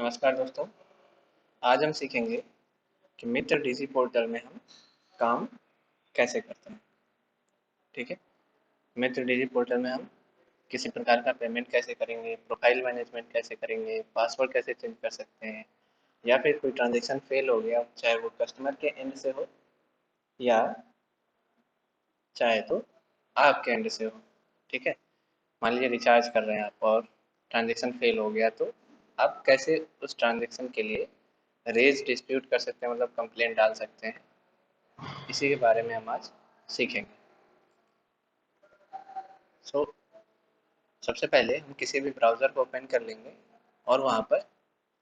नमस्कार दोस्तों। आज हम सीखेंगे कि मित्र डिजी पोर्टल में हम काम कैसे करते हैं। ठीक है। मित्र डिजी पोर्टल में हम किसी प्रकार का पेमेंट कैसे करेंगे, प्रोफाइल मैनेजमेंट कैसे करेंगे, पासवर्ड कैसे चेंज कर सकते हैं, या फिर कोई ट्रांजैक्शन फेल हो गया, चाहे वो कस्टमर के एंड से हो या चाहे तो आपके एंड से हो। ठीक है। मान लीजिए रिचार्ज कर रहे हैं आप और ट्रांजैक्शन फेल हो गया, तो आप कैसे उस ट्रांजैक्शन के लिए रेज डिस्प्यूट कर सकते हैं, मतलब कंप्लेंट डाल सकते हैं। इसी के बारे में हम आज सीखेंगे। सो सबसे पहले हम किसी भी ब्राउज़र को ओपन कर लेंगे और वहाँ पर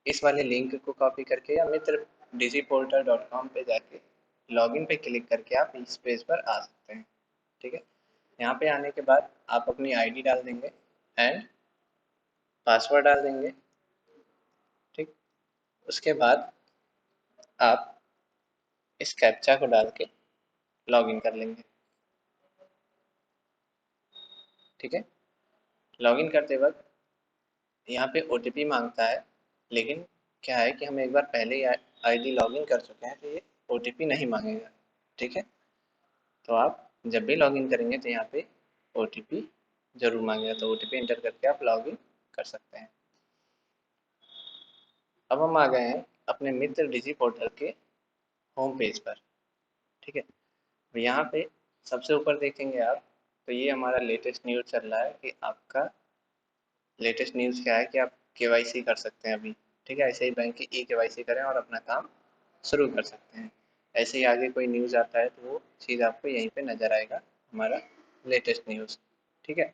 इस वाले लिंक को कॉपी करके या मित्र digiportal.com पे जाके लॉगिन पे क्लिक करके आप इस पेज पर आ सकते हैं। ठीक है। यहाँ पे आने के बाद आप अपनी आईडी डाल देंगे एंड पासवर्ड डाल देंगे। ठीक। उसके बाद आप इस कैप्चा को डाल के लॉगिन कर लेंगे। ठीक है। लॉगिन करते वक्त यहाँ पे ओटीपी मांगता है, लेकिन क्या है कि हम एक बार पहले ही आईडी लॉगिन कर चुके हैं, तो ये ओटीपी नहीं मांगेगा। ठीक है। तो आप जब भी लॉगिन करेंगे तो यहाँ पे ओटीपी जरूर मांगेगा, तो ओटीपी एंटर करके आप लॉगिन कर सकते हैं। अब हम आ गए हैं अपने मित्र डिजी पोर्टल के होम पेज पर। ठीक है। तो यहाँ पे सबसे ऊपर देखेंगे आप, तो ये हमारा लेटेस्ट न्यूज़ चल रहा है कि आपका लेटेस्ट न्यूज़ क्या है कि आप केवाईसी कर सकते हैं अभी। ठीक है। ऐसे ही बैंक की ई केवाईसी करें और अपना काम शुरू कर सकते हैं। ऐसे ही आगे कोई न्यूज़ आता है तो वो चीज़ आपको यहीं पे नज़र आएगा, हमारा लेटेस्ट न्यूज़। ठीक है।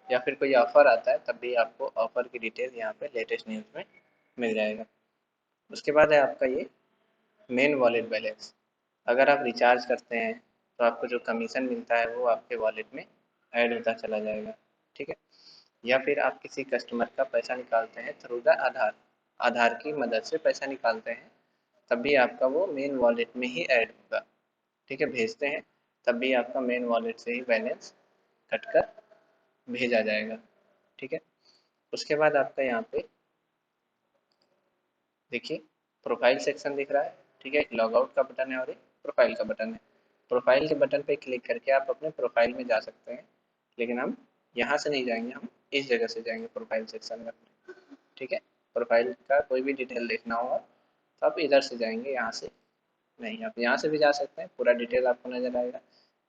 या फिर कोई ऑफ़र आता है तब भी आपको ऑफ़र की डिटेल यहाँ पे लेटेस्ट न्यूज़ में मिल जाएगा। उसके बाद है आपका ये मेन वॉलेट बैलेंस। अगर आप रिचार्ज करते हैं तो आपको जो कमीशन मिलता है वो आपके वॉलेट में ऐड होता चला जाएगा। ठीक है। या फिर आप किसी कस्टमर का पैसा निकालते हैं थ्रू द आधार, आधार की मदद से पैसा निकालते हैं, तब भी आपका वो मेन वॉलेट में ही ऐड होगा। ठीक है। भेजते हैं तब भी आपका मेन वॉलेट से ही बैलेंस कटकर भेजा जाएगा। ठीक है। उसके बाद आपका यहाँ पे देखिए प्रोफाइल सेक्शन दिख रहा है। ठीक है। एक लॉग आउट का बटन है और एक प्रोफाइल का बटन है। प्रोफाइल के बटन पे क्लिक करके आप अपने प्रोफाइल में जा सकते हैं, लेकिन हम यहाँ से नहीं जाएंगे, हम इस जगह से जाएंगे प्रोफाइल सेक्शन में। ठीक है। प्रोफाइल का कोई भी डिटेल देखना होगा तो आप इधर से जाएंगे, यहाँ से नहीं। आप यहाँ से भी जा सकते हैं, पूरा डिटेल आपको नज़र आएगा,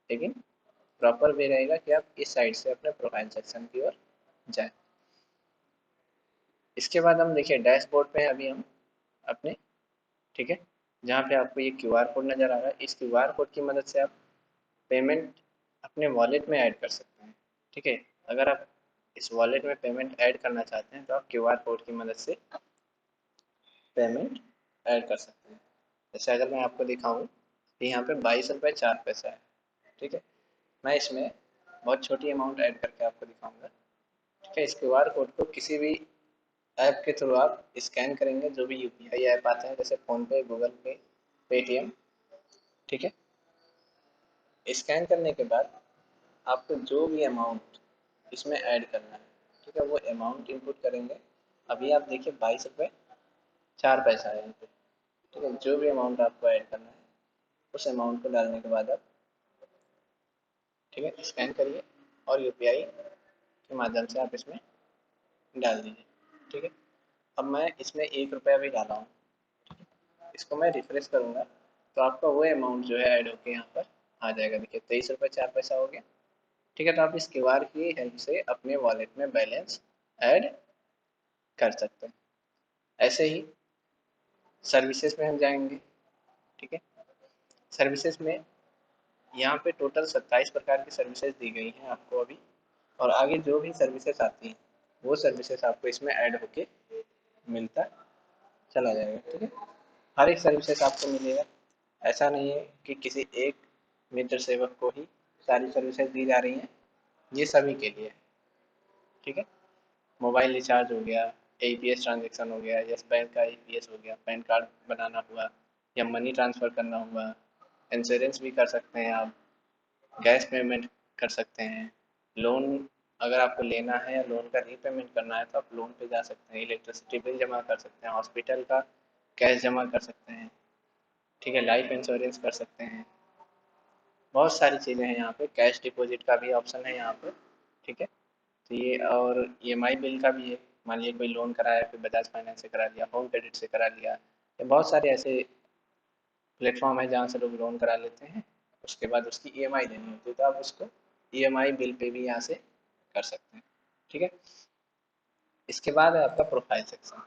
लेकिन प्रॉपर वे रहेगा कि आप इस साइड से अपने प्रोफाइल सेक्शन की ओर जाएं। इसके बाद हम देखिए डैशबोर्ड पे हैं अभी हम अपने। ठीक है। जहाँ पे आपको ये क्यूआर कोड नज़र आ रहा है, इस क्यूआर कोड की मदद से आप पेमेंट अपने वॉलेट में ऐड कर सकते हैं। ठीक है। अगर आप इस वॉलेट में पेमेंट ऐड करना चाहते हैं तो आप क्यूआर कोड की मदद से पेमेंट ऐड कर सकते हैं। जैसे अगर मैं आपको दिखाऊं तो यहाँ पे 22 रुपये 4 पैसा है। ठीक है। मैं इसमें बहुत छोटी अमाउंट ऐड करके आपको दिखाऊंगा। ठीक है। इस क्यूआर कोड को किसी भी ऐप के थ्रू आप स्कैन करेंगे, जो भी यूपीआई ऐप आते हैं जैसे फ़ोनपे, गूगल पे, पेटीएम। ठीक है। स्कैन करने के बाद आपको जो भी अमाउंट इसमें ऐड करना है, ठीक है, वो अमाउंट इनपुट करेंगे। अभी आप देखिए 22 रुपये 4 पैसा है यहाँ पे। ठीक है। जो भी अमाउंट आपको ऐड करना है उस अमाउंट को डालने के बाद आप, ठीक है, स्कैन करिए और यूपीआई के माध्यम से आप इसमें डाल दीजिए। ठीक है। अब मैं इसमें 1 रुपया भी डाला हूँ, इसको मैं रिफ्रेश करूँगा तो आपका वो अमाउंट जो है ऐड होके यहाँ पर आ जाएगा। देखिए 23 रुपये 4 पैसा हो गया। ठीक है। तो आप इस क्यूआर की हेल्प से अपने वॉलेट में बैलेंस ऐड कर सकते हैं। ऐसे ही सर्विसेज में हम जाएंगे। ठीक है। सर्विसेज में यहाँ पे टोटल 27 प्रकार की सर्विसेज दी गई हैं आपको अभी, और आगे जो भी सर्विसेज आती हैं वो सर्विसेज आपको इसमें ऐड होके मिलता चला जाएगा। ठीक है। हर एक सर्विसेज आपको मिलेगा। ऐसा नहीं है कि किसी एक मित्र सेवक को ही सारी सर्विसेज दी जा रही हैं, ये सभी के लिए है। ठीक है। मोबाइल रिचार्ज हो गया, एईपीएस ट्रांजैक्शन हो गया, यस बैंक का एईपीएस हो गया, पैन कार्ड बनाना हुआ या मनी ट्रांसफ़र करना हुआ, इंश्योरेंस भी कर सकते हैं आप, गैस पेमेंट कर सकते हैं, लोन अगर आपको लेना है या लोन का रीपेमेंट करना है तो आप लोन पे जा सकते हैं, इलेक्ट्रिसिटी बिल जमा कर सकते हैं, हॉस्पिटल का कैश जमा कर सकते हैं, ठीक है, लाइफ इंश्योरेंस कर सकते हैं, बहुत सारी चीज़ें हैं यहाँ पे, कैश डिपॉजिट का भी ऑप्शन है यहाँ पे, ठीक है। तो ये और ईएमआई बिल का भी है, मान लीजिए कोई लोन कराया, कोई बजाज फाइनेंस से करा लिया, होम क्रेडिट से करा लिया, ये बहुत सारे ऐसे प्लेटफॉर्म है जहाँ से लोग लोन करा लेते हैं, उसके बाद उसकी ईएमआई देनी होती है तो आप उसको ईएमआई बिल पे भी यहाँ से कर सकते हैं, ठीक है। इसके बाद है आपका प्रोफाइल सेक्शन।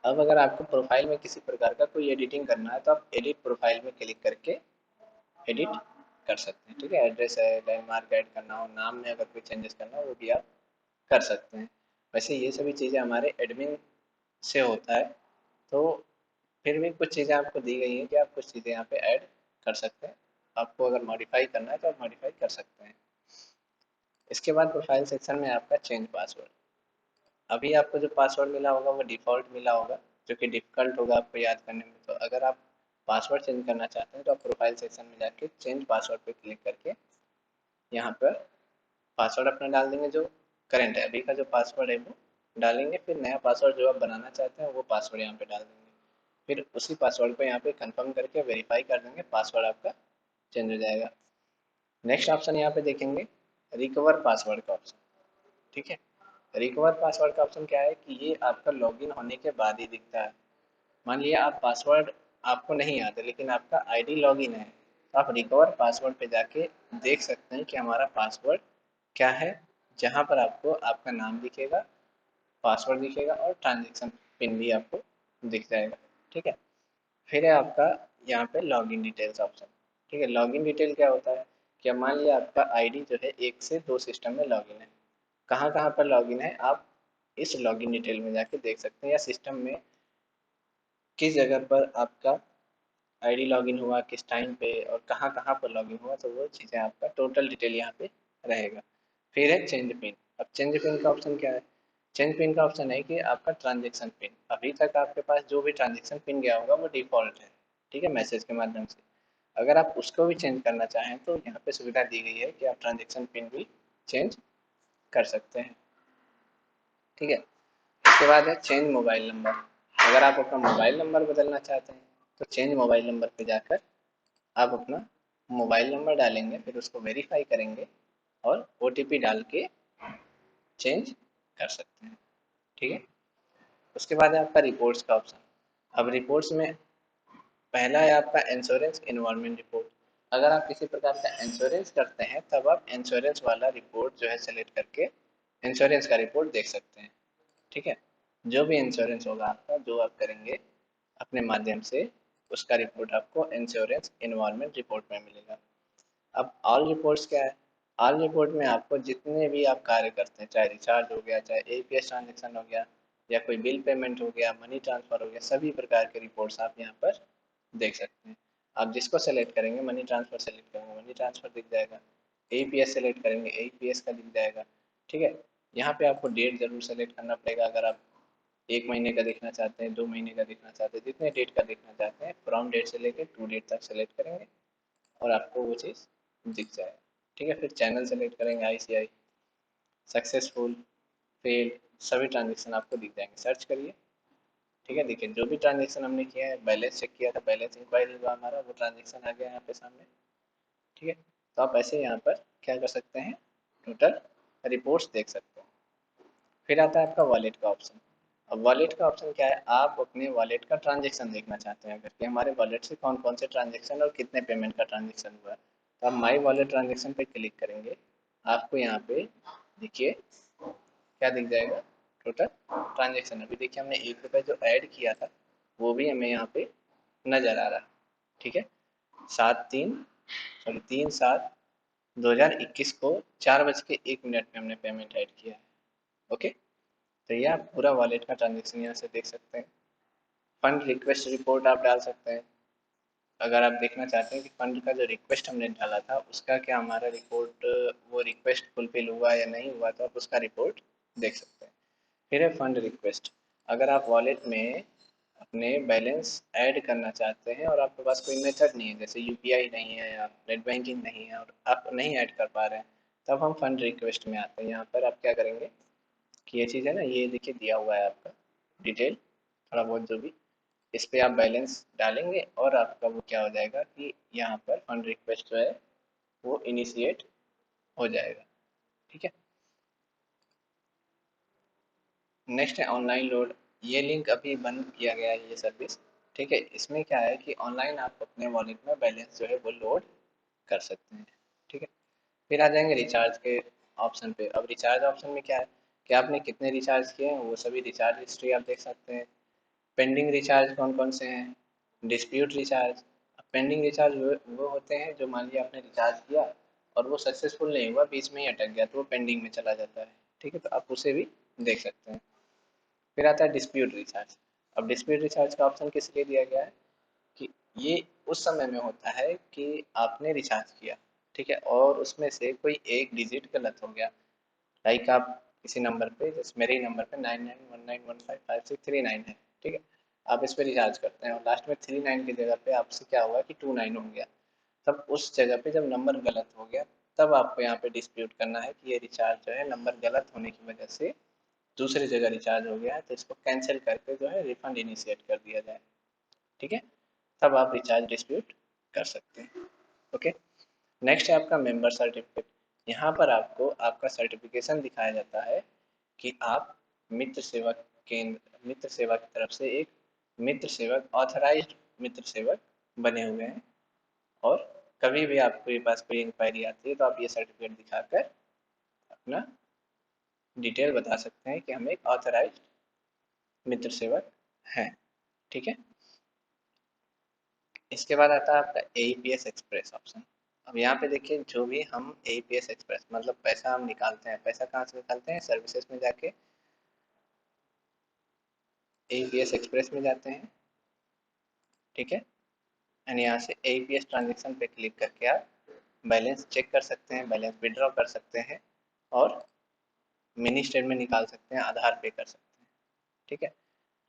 अब अगर आपको प्रोफाइल में किसी प्रकार का कोई एडिटिंग करना है तो आप एडिट प्रोफाइल में क्लिक करके एडिट कर सकते हैं, ठीक है। एड्रेस है, लैंडमार्क ऐड करना हो, नाम में अगर कोई चेंजेस करना हो वो भी आप कर सकते हैं। वैसे ये सभी चीज़ें हमारे एडमिन से होता है, तो फिर भी कुछ चीज़ें आपको दी गई हैं कि आप कुछ चीज़ें यहाँ पे ऐड कर सकते हैं, आपको अगर मॉडिफाई करना है तो आप मॉडिफाई कर सकते हैं। इसके बाद प्रोफाइल सेक्शन में आपका चेंज पासवर्ड। अभी आपको जो पासवर्ड मिला होगा वो डिफ़ॉल्ट मिला होगा, जो कि डिफ़िकल्ट होगा आपको याद करने में। तो अगर आप पासवर्ड चेंज करना चाहते हैं तो आप प्रोफाइल सेक्शन में जाके चेंज पासवर्ड पे क्लिक करके यहाँ पर पासवर्ड अपना डाल देंगे, जो करंट है अभी का जो पासवर्ड है वो डालेंगे, फिर नया पासवर्ड जो आप बनाना चाहते हैं वो पासवर्ड यहाँ पे डाल देंगे, फिर उसी पासवर्ड को यहाँ पे कंफर्म करके वेरीफाई कर देंगे, पासवर्ड आपका चेंज हो जाएगा। नेक्स्ट ऑप्शन यहाँ पे देखेंगे रिकवर पासवर्ड का ऑप्शन, ठीक है। रिकवर पासवर्ड का ऑप्शन क्या है कि ये आपका लॉगिन होने के बाद ही दिखता है। मान लिया आप पासवर्ड आपको नहीं आता लेकिन आपका आईडी लॉगिन है, तो आप रिकवर पासवर्ड पे जाके देख सकते हैं कि हमारा पासवर्ड क्या है, जहाँ पर आपको आपका नाम दिखेगा, पासवर्ड दिखेगा और ट्रांजेक्शन पिन भी आपको दिख जाएगा, ठीक है। फिर है आपका यहाँ पे लॉगिन डिटेल्स ऑप्शन, ठीक है। लॉगिन डिटेल क्या होता है कि अब मान लिया आपका आईडी जो है एक से दो सिस्टम में लॉगिन है, कहाँ कहाँ पर लॉगिन है आप इस लॉगिन डिटेल में जाके देख सकते हैं, या सिस्टम में किस जगह पर आपका आईडी लॉगिन हुआ, किस टाइम पे और कहाँ कहाँ पर लॉगिन हुआ, तो वो चीज़ें आपका टोटल डिटेल यहाँ पे रहेगा। फिर है चेंज पिन। अब चेंज पिन का ऑप्शन क्या है? चेंज पिन का ऑप्शन है कि आपका ट्रांजेक्शन पिन, अभी तक आपके पास जो भी ट्रांजेक्शन पिन गया होगा वो डिफ़ॉल्ट है, ठीक है, मैसेज के माध्यम से। अगर आप उसको भी चेंज करना चाहें तो यहाँ पे सुविधा दी गई है कि आप ट्रांजेक्शन पिन भी चेंज कर सकते हैं, ठीक है। उसके बाद है चेंज मोबाइल नंबर। अगर आप अपना मोबाइल नंबर बदलना चाहते हैं तो चेंज मोबाइल नंबर पे जाकर आप अपना मोबाइल नंबर डालेंगे, फिर उसको वेरीफाई करेंगे और ओटीपी डाल के चेंज कर सकते हैं, ठीक है। उसके बाद है आपका रिपोर्ट्स का ऑप्शन। अब रिपोर्ट्स में पहला है आपका इंश्योरेंस इन्वॉल्वमेंट रिपोर्ट। अगर आप किसी प्रकार का इंश्योरेंस करते हैं तब आप इंश्योरेंस वाला रिपोर्ट जो है सेलेक्ट करके इंश्योरेंस का रिपोर्ट देख सकते हैं, ठीक है। जो भी इंश्योरेंस होगा आपका, जो आप करेंगे अपने माध्यम से, उसका रिपोर्ट आपको इंश्योरेंस इन्वॉल्वमेंट रिपोर्ट में मिलेगा। अब ऑल रिपोर्ट्स क्या है? ऑल रिपोर्ट में आपको जितने भी आप कार्य करते हैं, चाहे रिचार्ज हो गया, चाहे एपीएस ट्रांजेक्शन हो गया, या कोई बिल पेमेंट हो गया, मनी ट्रांसफ़र हो गया, सभी प्रकार के रिपोर्ट्स आप यहाँ पर देख सकते हैं। आप जिसको सेलेक्ट करेंगे, मनी ट्रांसफ़र सेलेक्ट करेंगे मनी ट्रांसफ़र दिख जाएगा, एपीएस सेलेक्ट करेंगे एपीएस का दिख जाएगा, ठीक है। यहाँ पे आपको डेट ज़रूर सेलेक्ट करना पड़ेगा, अगर आप 1 महीने का देखना चाहते हैं, 2 महीने का देखना चाहते हैं, जितने डेट का देखना चाहते हैं, फ्रॉम डेट से लेकर टू डेट तक सेलेक्ट करेंगे और आपको वो चीज़ दिख जाएगा, ठीक है। फिर चैनल सेलेक्ट करेंगे आईसीआई, सक्सेसफुल, फेल्ड, सभी ट्रांजेक्शन आपको दिख जाएंगे, सर्च करिए, ठीक है। देखिए जो भी ट्रांजेक्शन हमने किया है, बैलेंस चेक किया था, बैलेंस इंक्वायरी हुआ हमारा, वो ट्रांजेक्शन आ गया यहाँ पे सामने, ठीक है। तो आप ऐसे यहाँ पर क्या कर सकते हैं, टोटल रिपोर्ट्स देख सकते हैं। फिर आता है आपका वॉलेट का ऑप्शन। अब वॉलेट का ऑप्शन क्या है, आप अपने वॉलेट का ट्रांजेक्शन देखना चाहते हैं अगर, कि हमारे वॉलेट से कौन कौन से ट्रांजेक्शन और कितने पेमेंट का ट्रांजेक्शन हुआ है, तो आप माई वॉलेट ट्रांजेक्शन पे क्लिक करेंगे, आपको यहाँ पे देखिए क्या दिख जाएगा, टोटल ट्रांजेक्शन। अभी देखिए हमने 1 रुपये जो ऐड किया था वो भी हमें यहाँ पे नज़र आ रहा है, ठीक है। 3/7/2021 को 4:01 में हमने पेमेंट ऐड किया है, ओके। तो ये आप पूरा वॉलेट का ट्रांजेक्शन यहाँ से देख सकते हैं। फंड रिक्वेस्ट रिपोर्ट आप डाल सकते हैं, अगर आप देखना चाहते हैं कि फंड का जो रिक्वेस्ट हमने डाला था उसका क्या हमारा रिपोर्ट, वो रिक्वेस्ट फुलफिल हुआ या नहीं हुआ, तो आप उसका रिपोर्ट देख सकते हैं। फिर है फंड रिक्वेस्ट। अगर आप वॉलेट में अपने बैलेंस ऐड करना चाहते हैं और आपके पास कोई मेथड नहीं है, जैसे यूपीआई नहीं है या नेट बैंकिंग नहीं है और आप नहीं ऐड कर पा रहे हैं, तब हम फंड रिक्वेस्ट में आते हैं। यहाँ पर आप क्या करेंगे कि ये चीज़ है ना, ये देखिए दिया हुआ है आपका डिटेल, थोड़ा बहुत जो भी, इस पे आप बैलेंस डालेंगे और आपका वो क्या हो जाएगा कि यहाँ पर फंड रिक्वेस्ट जो है वो इनिशिएट हो जाएगा। ठीक है। नेक्स्ट है ऑनलाइन लोड। ये लिंक अभी बंद किया गया है ये सर्विस। ठीक है, इसमें क्या है कि ऑनलाइन आप अपने वॉलेट में बैलेंस जो है वो लोड कर सकते हैं। ठीक है। फिर आ जाएंगे रिचार्ज के ऑप्शन पे। अब रिचार्ज ऑप्शन में क्या है कि आपने कितने रिचार्ज किए हैं वो सभी रिचार्ज हिस्ट्री आप देख सकते हैं। पेंडिंग रिचार्ज कौन कौन से हैं, डिस्प्यूट रिचार्ज। पेंडिंग रिचार्ज वो होते हैं जो मान लिया आपने रिचार्ज किया और वो सक्सेसफुल नहीं हुआ, बीच में ही अटक गया, तो वो पेंडिंग में चला जाता है। ठीक है, तो आप उसे भी देख सकते हैं। फिर आता है डिस्प्यूट रिचार्ज। अब डिस्प्यूट रिचार्ज का ऑप्शन किस लिए दिया गया है कि ये उस समय में होता है कि आपने रिचार्ज किया, ठीक है, और उसमें से कोई एक डिजिट गलत हो गया। लाइक आप किसी नंबर पे, जैसे मेरे ही नंबर पे 9919155639 है, ठीक है, आप इस पे रिचार्ज करते हैं और लास्ट में 39 की जगह पे आपसे क्या हुआ कि 29 हो गया। तब उस जगह पे जब नंबर गलत हो गया, तब आपको यहाँ पे डिस्प्यूट करना है कि ये रिचार्ज जो है नंबर गलत होने की वजह से दूसरी जगह रिचार्ज हो गया है, तो इसको कैंसिल करके जो है रिफंड इनिशिएट कर दिया जाए। ठीक है, तब आप रिचार्ज डिस्प्यूट कर सकते हैं। ओके। नेक्स्ट है आपका मेंबर सर्टिफिकेट। यहाँ पर आपको आपका सर्टिफिकेशन दिखाया जाता है कि आप मित्र सेवक केंद्र, मित्र सेवा की तरफ से एक मित्र सेवक, ऑथराइज्ड मित्र सेवक बने हुए हैं। और कभी भी आपके पास कोई इंक्वायरी आती है तो आप ये सर्टिफिकेट दिखाकर अपना डिटेल बता सकते हैं कि हम एक ऑथराइज्ड मित्र सेवक हैं। ठीक है। इसके बाद आता है आपका एईपीएस एक्सप्रेस ऑप्शन। अब यहाँ पे देखिए, जो भी हम एईपीएस एक्सप्रेस मतलब पैसा हम निकालते हैं, पैसा कहाँ से निकालते हैं, सर्विसेज में जाके एईपीएस एक्सप्रेस में जाते हैं। ठीक है, एंड यहाँ से एईपीएस ट्रांजेक्शन पे क्लिक करके आप बैलेंस चेक कर सकते हैं, बैलेंस विड्रॉ कर सकते हैं और मिनी स्टेटमेंट निकाल सकते हैं, आधार पे कर सकते हैं। ठीक है,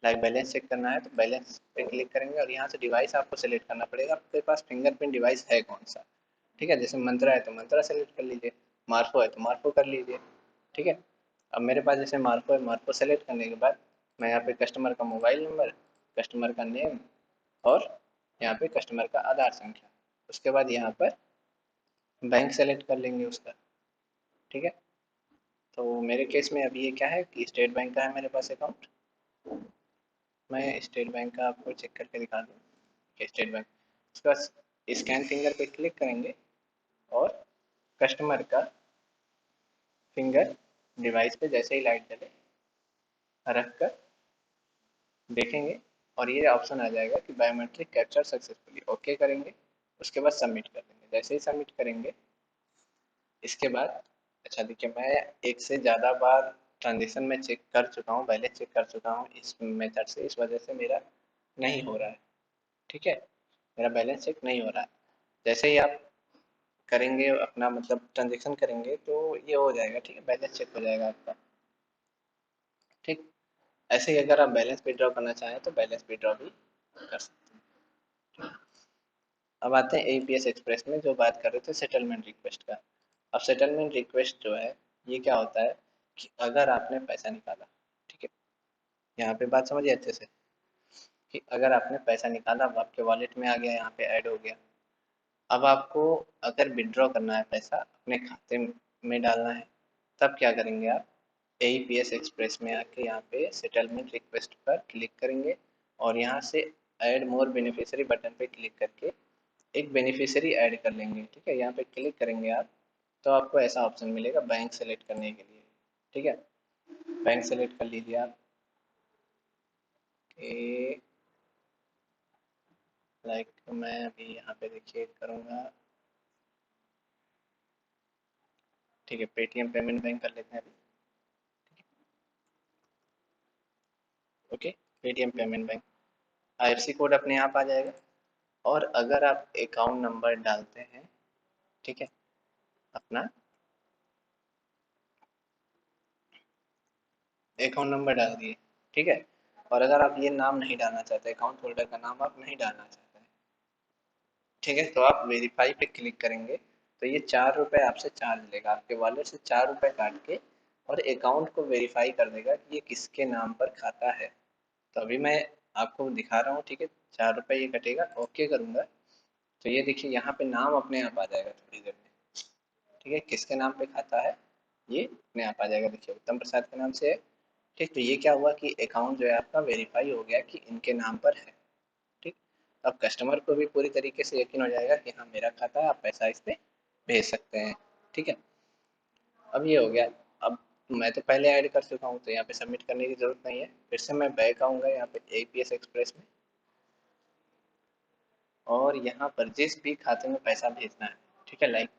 लाइक बैलेंस चेक करना है तो बैलेंस पे क्लिक करेंगे और यहाँ से डिवाइस आपको सेलेक्ट करना पड़ेगा, आपके पास फिंगरप्रिंट डिवाइस है कौन सा। ठीक है, जैसे मंत्रा है तो मंत्रा सेलेक्ट कर लीजिए, मार्फो है तो मार्फो कर लीजिए। ठीक है, अब मेरे पास जैसे मार्फो है, मार्फो सेलेक्ट करने के बाद मैं यहाँ पे कस्टमर का मोबाइल नंबर, कस्टमर का नेम और यहाँ पे कस्टमर का आधार संख्या, उसके बाद यहाँ पर बैंक सेलेक्ट कर लेंगे उसका। ठीक है, तो मेरे केस में अभी ये क्या है कि स्टेट बैंक का है मेरे पास अकाउंट। मैं स्टेट बैंक का आपको चेक करके दिखा दूँ कि स्टेट बैंक, उसके बाद स्कैन फिंगर पे क्लिक करेंगे और कस्टमर का फिंगर डिवाइस पे जैसे ही लाइट जले रख कर देखेंगे और ये ऑप्शन आ जाएगा कि बायोमेट्रिक कैप्चर सक्सेसफुली, ओके करेंगे, उसके बाद सबमिट कर देंगे। जैसे ही सबमिट करेंगे इसके बाद, अच्छा देखिए, मैं एक से ज़्यादा बार ट्रांजेक्शन में चेक कर चुका हूँ, बैलेंस चेक कर चुका हूँ इस मेथड से, इस वजह से मेरा नहीं हो रहा है। ठीक है, मेरा बैलेंस चेक नहीं हो रहा है। जैसे ही आप करेंगे अपना मतलब ट्रांजेक्शन करेंगे तो ये हो जाएगा। ठीक है, बैलेंस चेक हो जाएगा आपका। ठीक, ऐसे ही अगर आप बैलेंस विड्रॉ करना चाहें तो बैलेंस विड्रॉ भी कर सकते हैं। अब आते हैं एपीएस एक्सप्रेस में, जो बात कर रहे थे सेटलमेंट रिक्वेस्ट का। अब सेटलमेंट रिक्वेस्ट जो है ये क्या होता है कि अगर आपने पैसा निकाला, ठीक है, यहाँ पे बात समझिए अच्छे से, कि अगर आपने पैसा निकाला वो आपके वॉलेट में आ गया, यहाँ पे ऐड हो गया। अब आपको अगर विड्रॉ करना है पैसा अपने खाते में डालना है, तब क्या करेंगे आप, एईपीएस एक्सप्रेस में आके यहाँ पे सेटलमेंट रिक्वेस्ट पर क्लिक करेंगे और यहाँ से ऐड मोर बेनिफिशियरी बटन पे क्लिक करके एक बेनिफिशियरी ऐड कर लेंगे। ठीक है, यहाँ पे क्लिक करेंगे आप तो आपको ऐसा ऑप्शन मिलेगा बैंक सेलेक्ट करने के लिए। ठीक है, बैंक सेलेक्ट कर लीजिए आप कि लाइक मैं अभी यहाँ पे देखिए करूँगा। ठीक है, पेटीएम पेमेंट बैंक कर लेते हैं अभी। Okay, Paytm payment bank, IFC code अपने आप आ जाएगा। और अगर आप अकाउंट नंबर डालते हैं, ठीक है, अपना अकाउंट नंबर डाल दिए, ठीक है, और अगर आप ये नाम नहीं डालना चाहते, अकाउंट होल्डर का नाम आप नहीं डालना चाहते हैं, ठीक है, तो आप वेरीफाई पे क्लिक करेंगे तो ये 4 रुपये आपसे चार्ज लेगा, आपके वॉलेट से 4 रुपये काट के, और अकाउंट को वेरीफाई कर देगा कि ये किसके नाम पर खाता है। तो अभी मैं आपको दिखा रहा हूँ, ठीक है। 4 रुपये ये कटेगा, ओके करूँगा, तो ये देखिए यहाँ पे नाम अपने आप आ जाएगा थोड़ी देर में, ठीक है। किसके नाम पे खाता है ये अपने आप आ जाएगा, देखिए उत्तम प्रसाद के नाम से है, ठीक। तो ये क्या हुआ कि अकाउंट जो है आपका वेरीफाई हो गया कि इनके नाम पर है, ठीक। अब कस्टमर को भी पूरी तरीके से यकीन हो जाएगा कि हाँ मेरा खाता है, आप पैसा इस पे भेज सकते हैं, ठीक है। अब ये हो गया। अब मैं तो पहले ऐड कर चुका हूँ, तो यहाँ पे सबमिट करने की ज़रूरत नहीं है। फिर से मैं बैक आऊँगा यहाँ पे एपीएस एक्सप्रेस में, और यहाँ पर जिस भी खाते में पैसा भेजना है, ठीक है, लाइक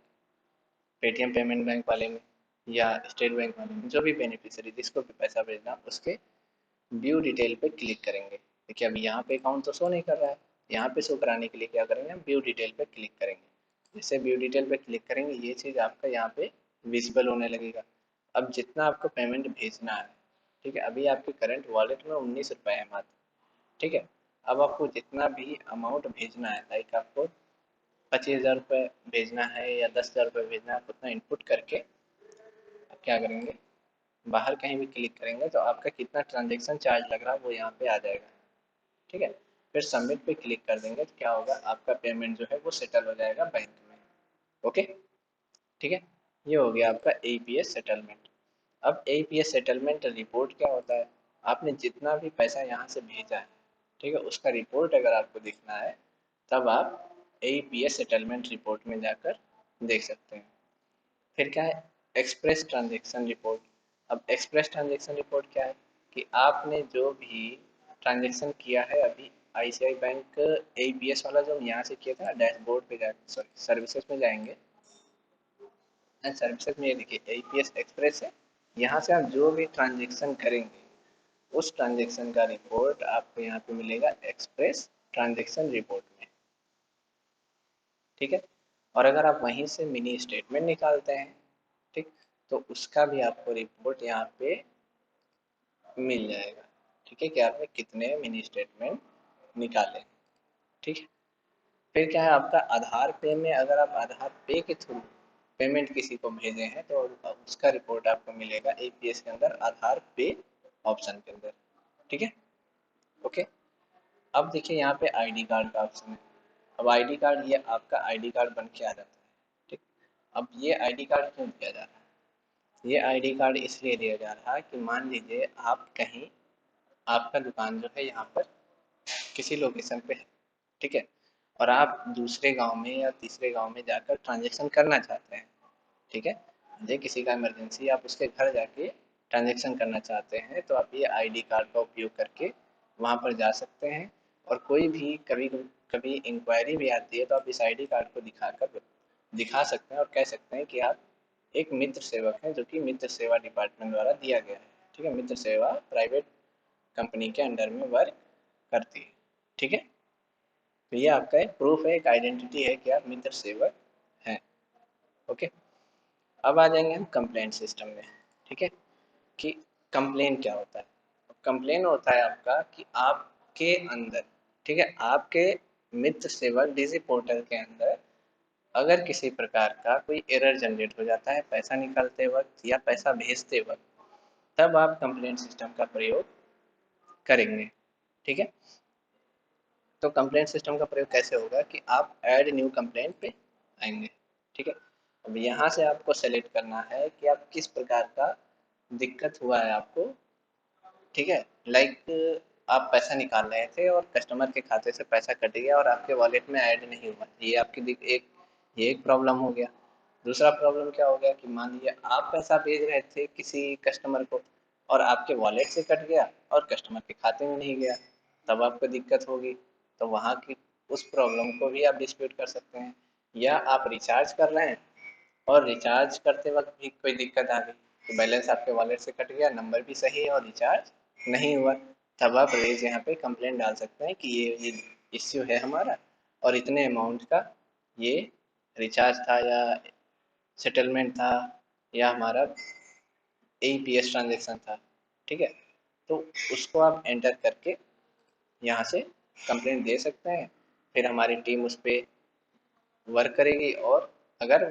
पेटीएम पेमेंट बैंक वाले में या स्टेट बैंक वाले में, जो भी बेनिफिशियरी जिसको भी पैसा भेजना, उसके व्यू डिटेल पे क्लिक करेंगे। देखिए अभी यहाँ पे अकाउंट तो शो नहीं कर रहा है, यहाँ पे शो कराने के लिए क्या करेंगे, हम व्यू डिटेल पे क्लिक करेंगे। जैसे व्यू डिटेल पे क्लिक करेंगे, ये चीज़ आपका यहाँ पे विजिबल होने लगेगा। अब जितना आपको पेमेंट भेजना है, ठीक है, अभी आपके करंट वॉलेट में 19 रुपये है मात्र, ठीक है। अब आपको जितना भी अमाउंट भेजना है, लाइक आपको 25,000 रुपये भेजना है या 10,000 रुपये भेजना है, आप उतना इनपुट करके आप क्या करेंगे, बाहर कहीं भी क्लिक करेंगे तो आपका कितना ट्रांजेक्शन चार्ज लग रहा है वो यहाँ पे आ जाएगा, ठीक है। फिर सबमिट पे क्लिक कर देंगे तो क्या होगा, आपका पेमेंट जो है वो सेटल हो जाएगा बैंक में, ओके, ठीक है। ये हो गया आपका एपीएस सेटलमेंट। अब एपीएस सेटलमेंट रिपोर्ट क्या होता है, आपने जितना भी पैसा यहाँ से भेजा है, ठीक है, उसका रिपोर्ट अगर आपको दिखना है, तब आप एपीएस सेटलमेंट रिपोर्ट में जाकर देख सकते हैं। फिर क्या है, एक्सप्रेस ट्रांजेक्शन रिपोर्ट। अब एक्सप्रेस ट्रांजेक्शन रिपोर्ट क्या है कि आपने जो भी ट्रांजेक्शन किया है अभी, आईसीआई बैंक एपीएस वाला जो यहाँ से किया था, डैशबोर्ड पे जा, सॉरी सर्विसेज में जाएंगे, सर्विसेज में ये देखिए एपीएस एक्सप्रेस है, यहाँ से आप जो भी ट्रांजेक्शन करेंगे उस ट्रांजेक्शन का रिपोर्ट आपको यहाँ पे मिलेगा एक्सप्रेस ट्रांजेक्शन रिपोर्ट में, ठीक है। और अगर आप वहीं से मिनी स्टेटमेंट निकालते हैं, ठीक, तो उसका भी आपको रिपोर्ट यहाँ पे मिल जाएगा, ठीक है, कि आपने कितने मिनी स्टेटमेंट निकाले, ठीक है। फिर क्या है, आपका आधार पे में अगर आप आधार पे के थ्रू पेमेंट किसी को भेजे हैं तो उसका रिपोर्ट आपको मिलेगा एपीएस के अंदर आधार पे ऑप्शन के अंदर, ठीक है, ओके। अब देखिए यहाँ पे आईडी कार्ड का ऑप्शन है। अब आईडी कार्ड, ये आपका आईडी कार्ड बन के आ जाता है, ठीक। अब ये आईडी कार्ड क्यों दिया जा रहा है, ये आईडी कार्ड इसलिए दिया जा रहा है कि मान लीजिए आप कहीं, आपका दुकान जो है यहाँ पर किसी लोकेशन पे है, ठीक है, और आप दूसरे गांव में या तीसरे गांव में जाकर ट्रांजेक्शन करना चाहते हैं, ठीक है। ये किसी का इमरजेंसी, आप उसके घर जाके ट्रांजेक्शन करना चाहते हैं, तो आप ये आईडी कार्ड का उपयोग करके वहाँ पर जा सकते हैं। और कोई भी कभी कभी इंक्वायरी भी आती है तो आप इस आईडी कार्ड को दिखा सकते हैं और कह सकते हैं कि आप एक मित्र सेवक हैं, जो कि मित्र सेवा डिपार्टमेंट द्वारा दिया गया है, ठीक है। मित्र सेवा प्राइवेट कंपनी के अंडर में वर्क करती है, ठीक है। तो ये आपका एक प्रूफ है, एक आइडेंटिटी है कि आप मित्र सेवक हैं, ओके। अब आ जाएंगे हम कंप्लेंट सिस्टम में, ठीक है, कि कंप्लेन क्या होता है। कंप्लेन होता है आपका कि आपके अंदर, ठीक है, आपके मित्र सेवक डीजी पोर्टल के अंदर अगर किसी प्रकार का कोई एरर जनरेट हो जाता है पैसा निकालते वक्त या पैसा भेजते वक्त, तब आप कंप्लेंट सिस्टम का प्रयोग करेंगे, ठीक है। तो कंप्लेंट सिस्टम का प्रयोग कैसे होगा कि आप ऐड न्यू कंप्लेंट पे आएंगे, ठीक है। अब यहाँ से आपको सेलेक्ट करना है कि आप किस प्रकार का दिक्कत हुआ है आपको, ठीक है। लाइक आप पैसा निकाल रहे थे और कस्टमर के खाते से पैसा कट गया और आपके वॉलेट में ऐड नहीं हुआ, ये आपकी ये एक प्रॉब्लम हो गया। दूसरा प्रॉब्लम क्या हो गया कि मान लीजिए आप पैसा भेज रहे थे किसी कस्टमर को और आपके वॉलेट से कट गया और कस्टमर के खाते में नहीं गया, तब आपको दिक्कत होगी। तो वहाँ की उस प्रॉब्लम को भी आप डिस्प्यूट कर सकते हैं। या आप रिचार्ज कर रहे हैं और रिचार्ज करते वक्त भी कोई दिक्कत आ गई, तो बैलेंस आपके वॉलेट से कट गया, नंबर भी सही है और रिचार्ज नहीं हुआ, तब आप रेज यहाँ पे कंप्लेंट डाल सकते हैं कि ये इश्यू है हमारा, और इतने अमाउंट का ये रिचार्ज था या सेटलमेंट था या हमारा एईपीएस ट्रांजैक्शन था, ठीक है। तो उसको आप एंटर करके यहाँ से कंप्लेंट दे सकते हैं। फिर हमारी टीम उस पर वर्क करेगी, और अगर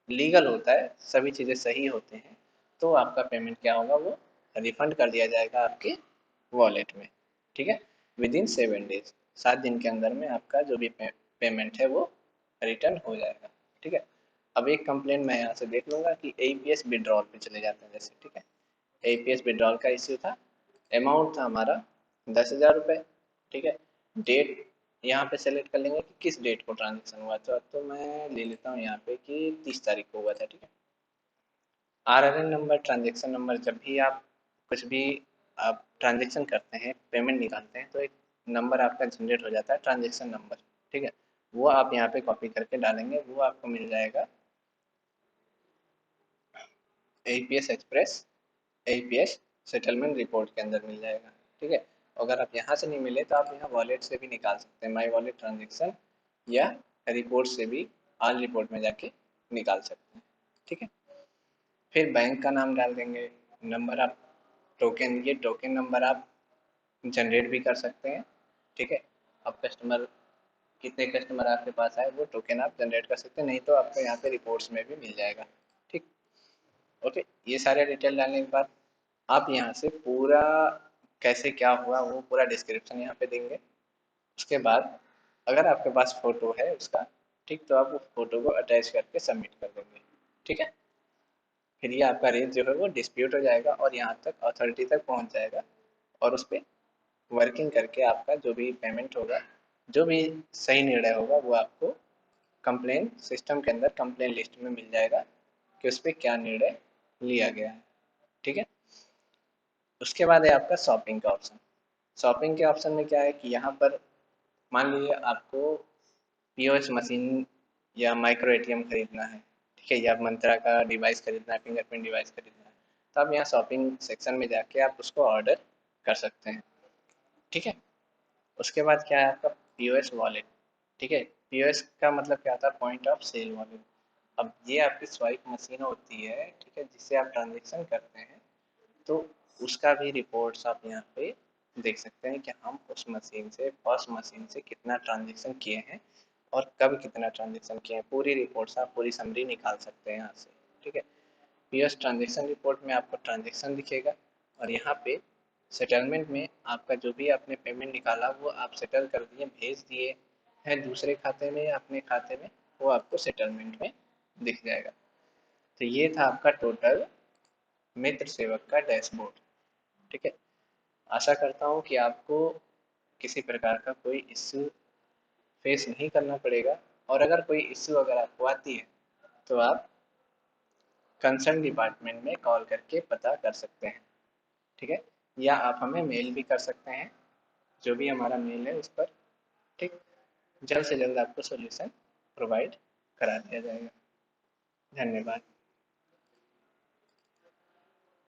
लीगल होता है, सभी चीज़ें सही होते हैं, तो आपका पेमेंट क्या होगा, वो रिफंड कर दिया जाएगा आपके वॉलेट में। ठीक है, विद इन 7 डेज, 7 दिन के अंदर में आपका जो भी पेमेंट है वो रिटर्न हो जाएगा। ठीक है, अब एक कंप्लेंट मैं यहाँ से देख लूँगा कि एईपीएस विड्रॉल पे चले जाते हैं जैसे। ठीक है, एईपीएस विड्रॉल का इश्यू था, अमाउंट था हमारा 10,000 रुपये। ठीक है, डेट यहाँ पे सेलेक्ट कर लेंगे कि किस डेट को ट्रांजेक्शन हुआ था, तो मैं ले लेता हूँ यहाँ पे कि 30 तारीख को हुआ था। ठीक है, आरआरएन नंबर, ट्रांजेक्शन नंबर, जब भी आप कुछ भी आप ट्रांजेक्शन करते हैं, पेमेंट निकालते हैं, तो एक नंबर आपका जनरेट हो जाता है, ट्रांजेक्शन नंबर। ठीक है, वो आप यहाँ पे कॉपी करके डालेंगे, वो आपको मिल जाएगा AEPS express, AEPS settlement report के अंदर मिल जाएगा। ठीक है, अगर आप यहाँ से नहीं मिले तो आप यहाँ वॉलेट से भी निकाल सकते हैं, माई वॉलेट ट्रांजेक्शन या रिपोर्ट से भी ऑल रिपोर्ट में जाके निकाल सकते हैं। ठीक है, फिर बैंक का नाम डाल देंगे, नंबर आप टोकन, ये टोकन नंबर आप जनरेट भी कर सकते हैं। ठीक है, अब कस्टमर, कितने कस्टमर आपके पास आए वो टोकन आप जनरेट कर सकते हैं, नहीं तो आपको यहाँ पे रिपोर्ट्स में भी मिल जाएगा। ठीक, ओके, ये सारे डिटेल डालने के बाद आप यहाँ से पूरा कैसे क्या हुआ वो पूरा डिस्क्रिप्शन यहाँ पे देंगे। उसके बाद अगर आपके पास फ़ोटो है उसका, ठीक, तो आप उस फ़ोटो को अटैच करके सबमिट कर देंगे। ठीक है, फिर ये आपका रेट जो है वो डिस्प्यूट हो जाएगा और यहाँ तक अथॉरिटी तक पहुँच जाएगा, और उस पर वर्किंग करके आपका जो भी पेमेंट होगा, जो भी सही निर्णय होगा, वो आपको कंप्लेन सिस्टम के अंदर कंप्लेन लिस्ट में मिल जाएगा कि उस पर क्या निर्णय लिया गया है। ठीक है, उसके बाद है आपका शॉपिंग का ऑप्शन। शॉपिंग के ऑप्शन में क्या है कि यहाँ पर मान लीजिए आपको पीओएस मशीन या माइक्रो एटीएम खरीदना है। ठीक है, या मंत्रा का डिवाइस खरीदना है, फिंगरप्रिंट डिवाइस खरीदना है, तो आप यहाँ शॉपिंग सेक्शन में जाके आप उसको ऑर्डर कर सकते हैं। ठीक है, उसके बाद क्या है आपका पीओएस वॉलेट। ठीक है, पीओएस का मतलब क्या होता है, पॉइंट ऑफ सेल वॉलेट। अब ये आपकी स्वाइप मशीन होती है, ठीक है, जिससे आप ट्रांजेक्शन करते हैं, तो उसका भी रिपोर्ट्स आप यहाँ पे देख सकते हैं कि हम उस मशीन से, फर्स्ट मशीन से कितना ट्रांजेक्शन किए हैं और कब कितना ट्रांजेक्शन किए हैं, पूरी रिपोर्ट्स आप पूरी समरी निकाल सकते हैं यहाँ से। ठीक है, पीएस ट्रांजेक्शन रिपोर्ट में आपको ट्रांजेक्शन दिखेगा, और यहाँ पे सेटलमेंट में आपका जो भी आपने पेमेंट निकाला वो आप सेटल कर दिए, भेज दिए हैं दूसरे खाते में या अपने खाते में, वो आपको सेटलमेंट में दिख जाएगा। तो ये था आपका टोटल मित्र सेवक का डैशबोर्ड। ठीक है, आशा करता हूँ कि आपको किसी प्रकार का कोई इश्यू फेस नहीं करना पड़ेगा, और अगर कोई इश्यू अगर आपको आती है तो आप कंसर्न डिपार्टमेंट में कॉल करके पता कर सकते हैं। ठीक है, या आप हमें मेल भी कर सकते हैं, जो भी हमारा मेल है उस पर। ठीक, जल्द से जल्द आपको सॉल्यूशन प्रोवाइड करा दिया जाएगा। धन्यवाद।